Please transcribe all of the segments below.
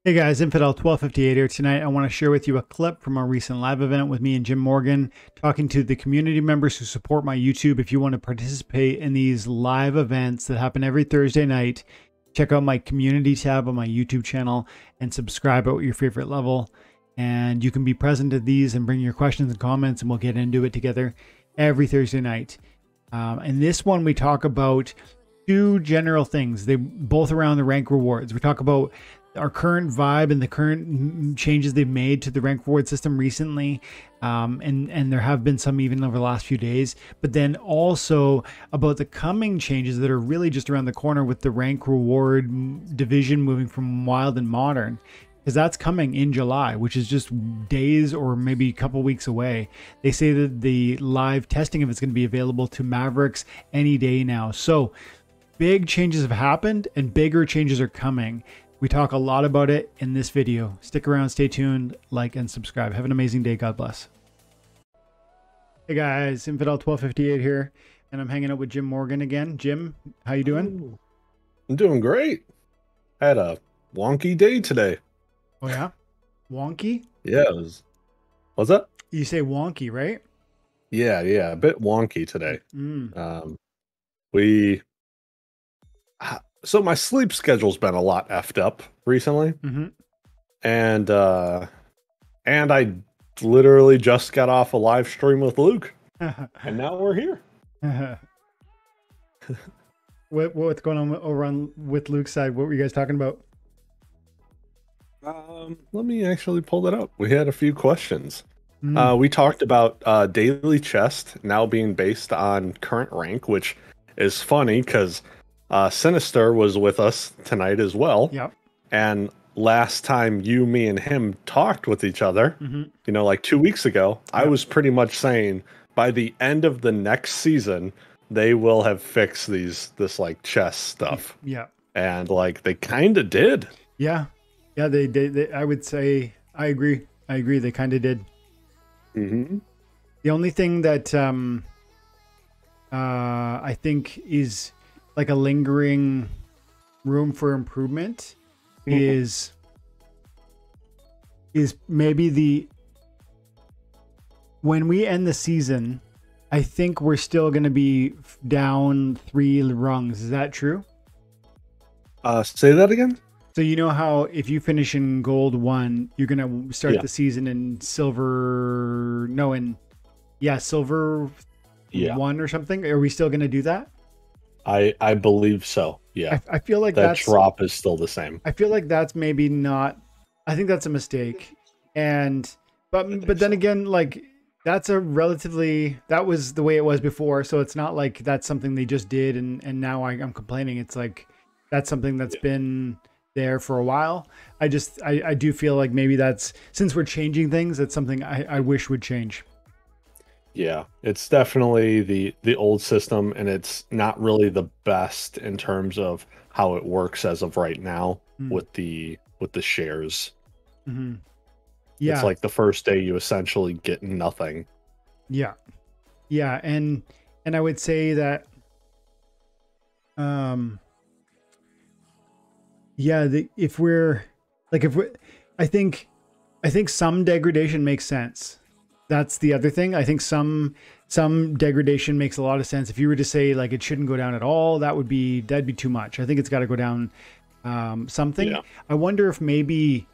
Hey guys, Infidel1258 here. Tonight I want to share with you a clip from our recent live event with me and Jim Morgan, talking to the community members who support my YouTube. If you want to participate in these live events that happen every Thursday night, check out my community tab on my YouTube channel and subscribe at your favorite level. And you can be present at these and bring your questions and comments, and we'll get into it together every Thursday night. In this one, we talk about two general things. They both around the rank rewards. We talk about our current vibe and the current changes they've made to the rank reward system recently. And there have been some even over the last few days, but then also about the coming changes that are really just around the corner with the rank reward division moving from wild and modern, because that's coming in July, which is just days or maybe a couple weeks away. They say that the live testing of it's going to be available to Mavericks any day now. So big changes have happened and bigger changes are coming. We talk a lot about it in this video. Stick around, stay tuned, like, and subscribe. Have an amazing day. God bless. Hey guys, Infidel1258 here, and I'm hanging out with Jim Morgan again. Jim, how you doing? I'm doing great. I had a wonky day today. Oh yeah? Wonky? Yeah, what's that? You say wonky, right? Yeah, a bit wonky today. So my sleep schedule's been a lot effed up recently. And I literally just got off a live stream with Luke. And now we're here. What's going on over on with Luke's side? What were you guys talking about? Let me actually pull that up. We had a few questions. We talked about daily chest now being based on current rank, which is funny because Sinister was with us tonight as well. Yep. And last time you, me, and him talked with each other, you know, like 2 weeks ago, I was pretty much saying by the end of the next season, they will have fixed this like chess stuff. Yeah. And like they kind of did. Yeah. Yeah, they did. I would say I agree. They kind of did. The only thing that I think is like a lingering room for improvement is maybe when we end the season, I think we're still going to be down 3 rungs. Is that true? Say that again. So you know how if you finish in gold 1, you're going to start the season in silver, silver 1 or something. Are we still going to do that? I believe so. Yeah. I feel like that drop is still the same. I feel like that's maybe not. I think that's a mistake. But then again, like that was the way it was before. So it's not like that's something they just did and now I'm complaining. It's like that's something that's been there for a while. I do feel like maybe that's, since we're changing things, that's something I wish would change. Yeah, it's definitely the old system, and it's not really the best in terms of how it works as of right now with the shares. Yeah, it's like the first day you essentially get nothing. Yeah, and I would say that I think some degradation makes sense. That's the other thing. I think some degradation makes a lot of sense. If you were to say like it shouldn't go down at all, that'd be too much. I think it's got to go down something. Yeah. I wonder if maybe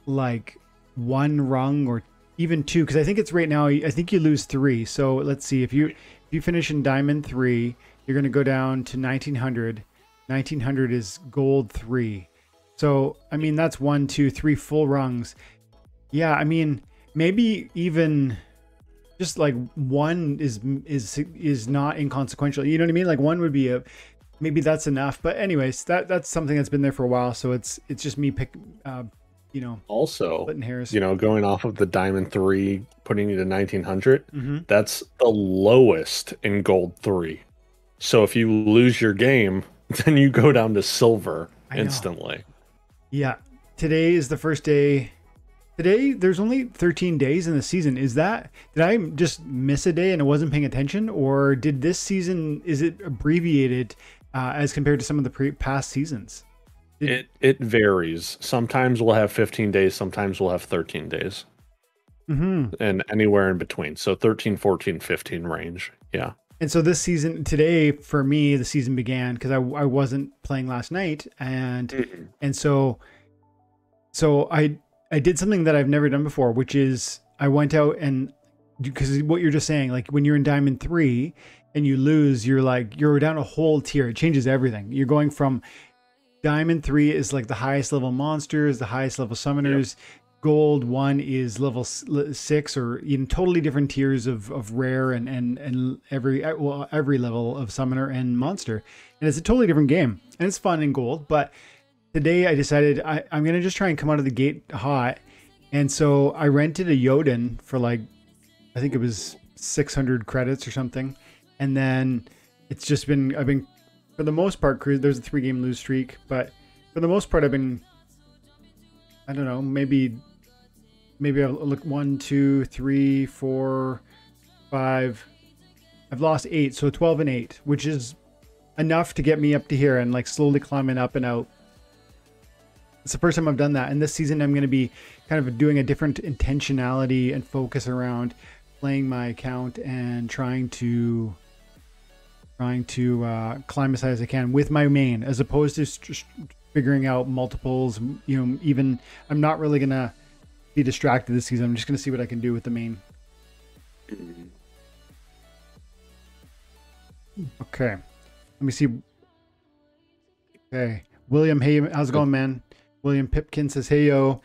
like 1 rung or even 2, because I think it's right now. I think you lose 3. So let's see. If you finish in diamond 3, you're going to go down to 1900. 1900 is gold 3. So I mean that's 1, 2, 3 full rungs. Yeah, I mean. Maybe even just like 1 is not inconsequential. You know what I mean? Like 1 would be maybe that's enough. But anyways, that's something that's been there for a while. So it's just me also splitting hairs. You know, going off of the diamond 3, putting it to 1900. That's the lowest in gold 3. So if you lose your game, then you go down to silver instantly. Yeah. Today is the first day. Today, there's only 13 days in the season. Did I just miss a day and I wasn't paying attention? Or did this season, is it abbreviated as compared to some of the past seasons? It varies. Sometimes we'll have 15 days, sometimes we'll have 13 days. And anywhere in between. So 13, 14, 15 range. Yeah. And so this season today for me, the season began because I wasn't playing last night, and so I did something that I've never done before, which is I went out and, because what you're just saying, like when you're in Diamond 3 and you lose, you're down a whole tier. It changes everything. You're going from Diamond 3 is like the highest level monsters, the highest level summoners. Yep. Gold 1 is level 6, or in totally different tiers of rare and every level of summoner and monster. And it's a totally different game. And it's fun in gold. But today I decided I'm going to just try and come out of the gate hot. And so I rented a Jotun for like, I think it was 600 credits or something. And then it's just been, I've been, for the most part, there's a 3-game lose streak. But for the most part, I've been, I don't know, maybe I'll look 1, 2, 3, 4, 5. I've lost 8, so 12 and 8, which is enough to get me up to here and like slowly climbing up and out. It's the first time I've done that, and this season I'm going to be kind of doing a different intentionality and focus around playing my account and trying to climb as high as I can with my main, as opposed to just figuring out multiples. You know, even I'm not really gonna be distracted this season. I'm just gonna see what I can do with the main. Okay, let me see. Okay, William, hey, how's it going, man? William Pipkin says, hey yo.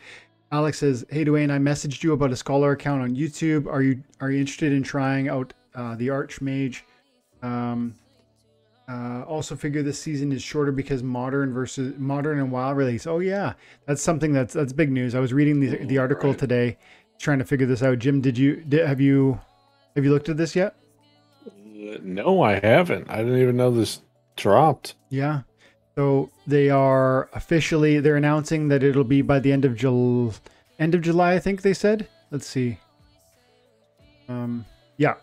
Alex says, hey Dwayne, I messaged you about a scholar account on YouTube. Are you interested in trying out the Archmage? Also figure this season is shorter because modern and wild release. Oh yeah, that's something that's big news. I was reading the article today, trying to figure this out. Jim, have you looked at this yet? No, I haven't. I didn't even know this dropped. Yeah, so they're announcing that it'll be by the end of July. I think they said. Let's see. Yeah.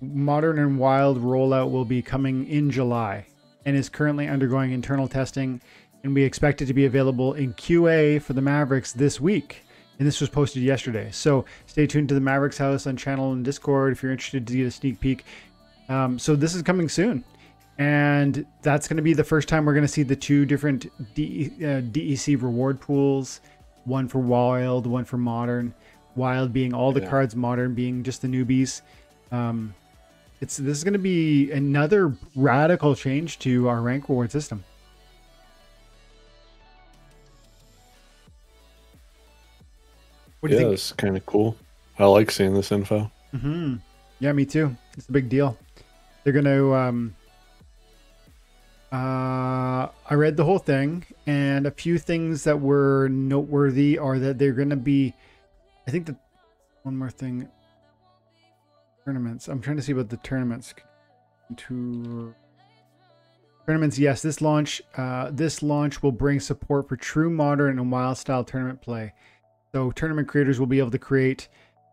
Modern and Wild rollout will be coming in July and is currently undergoing internal testing, and we expect it to be available in QA for the Mavericks this week. And this was posted yesterday. So stay tuned to the Mavericks House on channel and Discord if you're interested to get a sneak peek. So this is coming soon. And that's going to be the first time we're going to see the 2 different DEC reward pools. One for Wild, one for Modern. Wild being all the cards, Modern being just the newbies. This is going to be another radical change to our rank reward system. What do you think? It's kind of cool. I like seeing this info. Yeah, me too. It's a big deal. They're going to... I read the whole thing, and a few things that were noteworthy are that they're going to be... I think that... One more thing... Tournaments. I'm trying to see about the tournaments. Tournaments, yes. This launch will bring support for true modern and wild style tournament play. So tournament creators will be able to create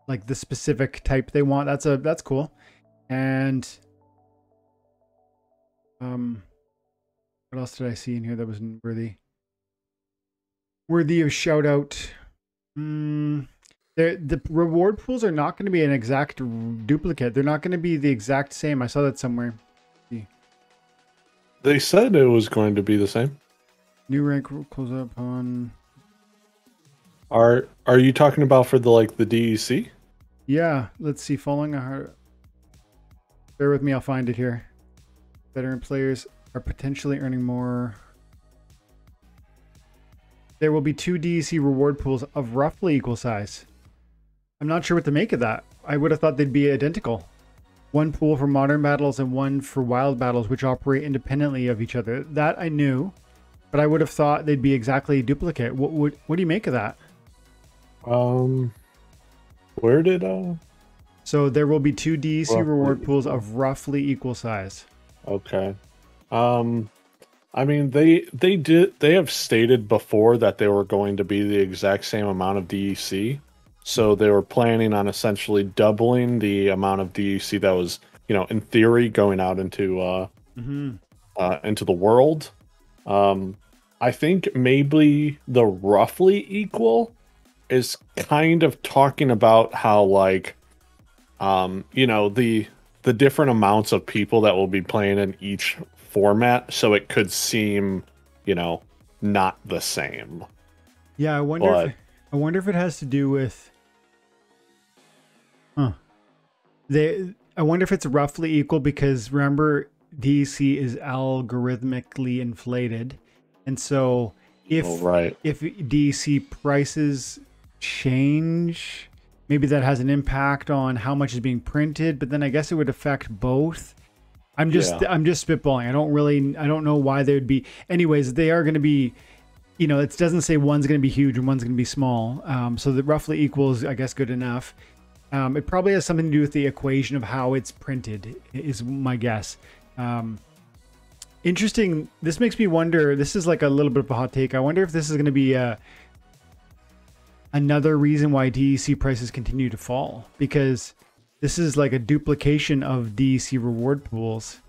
like the specific type they want. That's cool. And what else did I see in here that was worthy of shout out? The reward pools are not going to be an exact duplicate. They're not going to be the exact same. I saw that somewhere. They said it was going to be the same. New rank close up on. Are you talking about for the DEC? Yeah. Let's see. Following a hard. Bear with me. I'll find it here. Veteran players are potentially earning more. There will be 2 DEC reward pools of roughly equal size. I'm not sure what to make of that. I would have thought they'd be identical. One pool for modern battles and one for wild battles, which operate independently of each other. That I knew, but I would have thought they'd be exactly duplicate. What do you make of that? Where did So there will be 2 DEC reward pools of roughly equal size. Okay. I mean, they have stated before that they were going to be the exact same amount of DEC. So they were planning on essentially doubling the amount of DEC that was, in theory, going out into the world. I think maybe the roughly equal is kind of talking about how like you know, the different amounts of people that will be playing in each format, so it could seem, you know, not the same. Yeah, But I wonder if it has to do with huh. I wonder if it's roughly equal because remember DC is algorithmically inflated. And so oh, right. if DC prices change, maybe that has an impact on how much is being printed, but then I guess it would affect both. Yeah. I'm just spitballing. I don't know why they would be. Anyways, they are going to be, you know, it doesn't say one's going to be huge and one's going to be small. So that roughly equals, I guess, good enough. It probably has something to do with the equation of how it's printed, is my guess. Interesting. This makes me wonder. This is like a little bit of a hot take. I wonder if this is going to be another reason why DEC prices continue to fall, because this is like a duplication of DEC reward pools.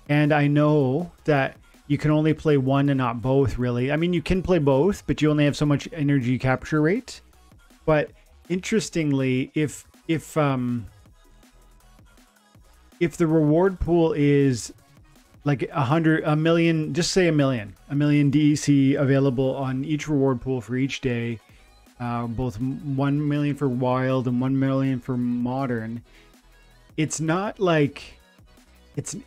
And I know that you can only play one and not both, really. I mean, you can play both, but you only have so much energy capture rate. But interestingly, if the reward pool is like 1 million, just say a million DEC available on each reward pool for each day, both 1 million for wild and 1 million for modern. It's not like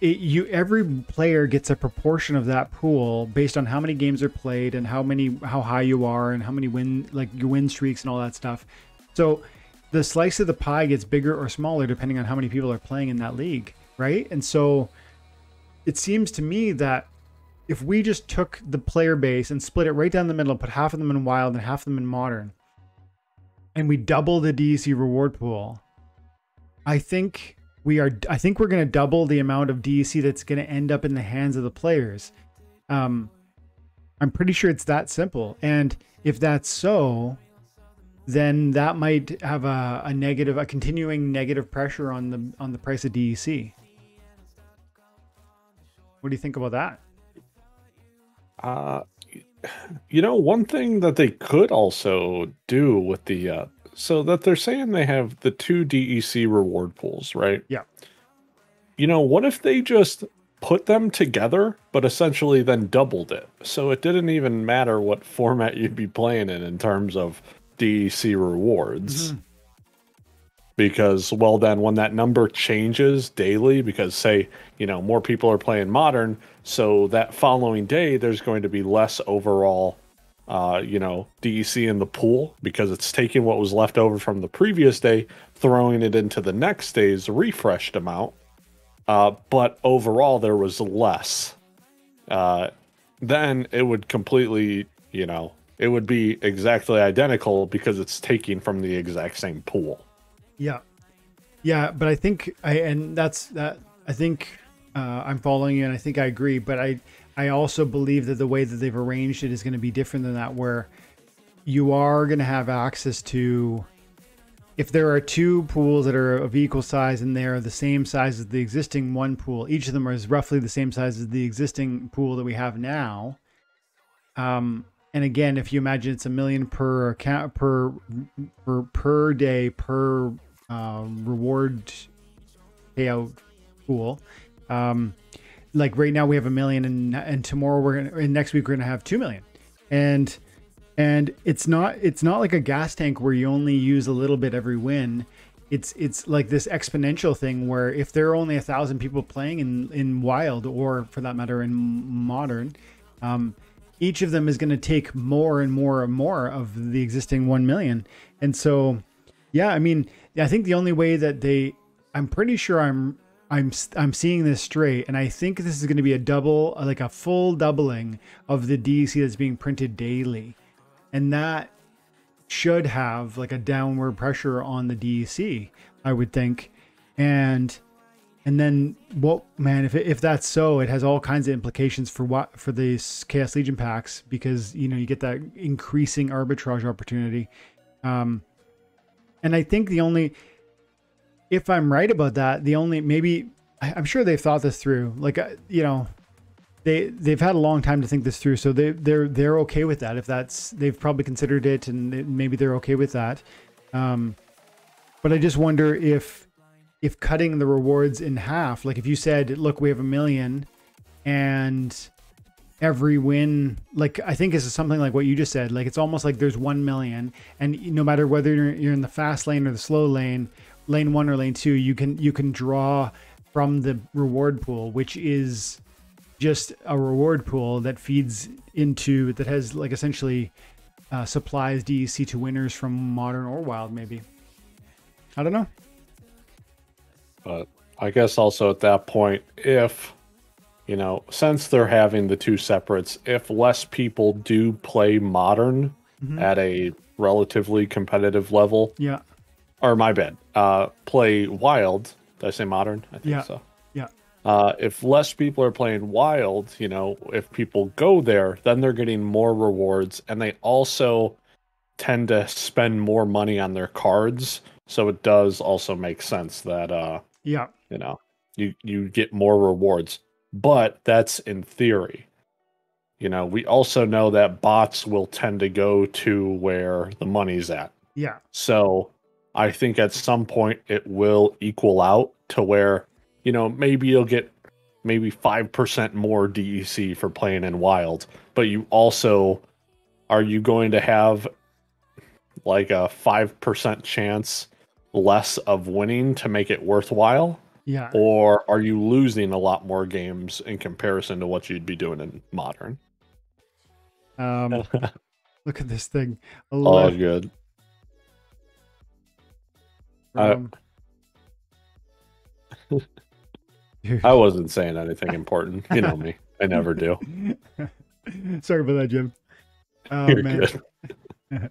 every player gets a proportion of that pool based on how many games are played and how high you are and how many your win streaks and all that stuff. So the slice of the pie gets bigger or smaller depending on how many people are playing in that league, right? And so it seems to me that if we just took the player base and split it right down the middle, put half of them in wild and half of them in modern, and we double the DEC reward pool, I think we're going to double the amount of DEC that's going to end up in the hands of the players. I'm pretty sure it's that simple. And if that's so, then that might have a continuing negative pressure on the price of DEC. What do you think about that? You know, one thing that they could also do with the so that they're saying they have the 2 DEC reward pools, right? Yeah. You know, what if they just put them together, but essentially then doubled it? So it didn't even matter what format you'd be playing in terms of DEC rewards. Mm-hmm. Because, well, then when that number changes daily, because say, you know, more people are playing modern, so that following day, there's going to be less overall, you know, DEC in the pool because it's taking what was left over from the previous day, throwing it into the next day's refreshed amount. But overall, there was less. Then it would completely, you know, it would be exactly identical because it's taking from the exact same pool. Yeah. Yeah. But I think I'm following you and I think I agree, but I also believe that the way that they've arranged it is going to be different than that, where you are going to have access to, if there are 2 pools that are of equal size and they're the same size as the existing one pool, each of them is roughly the same size as the existing pool that we have now. And again, if you imagine it's $1 million per account per day per reward payout pool. Like right now we have $1 million, and tomorrow and next week we're gonna have $2 million, and it's not like a gas tank where you only use a little bit every win. It's like this exponential thing where if there are only 1,000 people playing in wild, or for that matter in modern, each of them is going to take more and more and more of the existing 1 million. And so, yeah, I mean, I think the only way that I'm pretty sure I'm seeing this straight. And I think this is going to be a full doubling of the DEC that's being printed daily. And that should have like a downward pressure on the DEC, I would think. And then, well, man, if that's so, it has all kinds of implications for the Chaos Legion packs, because, you know, you get that increasing arbitrage opportunity. And I think if I'm right about that, maybe I'm sure they've thought this through. Like, you know, they've had a long time to think this through, so they're okay with that. If that's, they've probably considered it, and maybe they're okay with that. But I just wonder if cutting the rewards in half, like if you said, look, we have 1 million, and every win, like I think is something like what you just said, like it's almost like there's 1 million, and no matter whether you're in the fast lane or the slow lane, lane 1 or lane 2, you can draw from the reward pool, which is just a reward pool that feeds into, that has like essentially supplies DEC to winners from modern or wild, maybe. I don't know. But I guess also at that point, if, you know, since they're having the two separates, if less people do play modern at a relatively competitive level, Yeah. or my bad, play wild. Did I say modern? I think so. Yeah. If less people are playing wild, you know, if people go there, then they're getting more rewards, and they also tend to spend more money on their cards. So it does also make sense that Yeah. you know, you get more rewards. But that's in theory. You know, we also know that bots will tend to go to where the money's at. Yeah. So I think at some point it will equal out to where, you know, maybe you'll get maybe 5% more DEC for playing in wild, but you also, are you going to have like a 5% chance less of winning to make it worthwhile? Yeah. Or are you losing a lot more games in comparison to what you'd be doing in modern? Look at this thing. All good. I wasn't saying anything important. You know me. I never do. Sorry about that, Jim. Oh, You're man. good.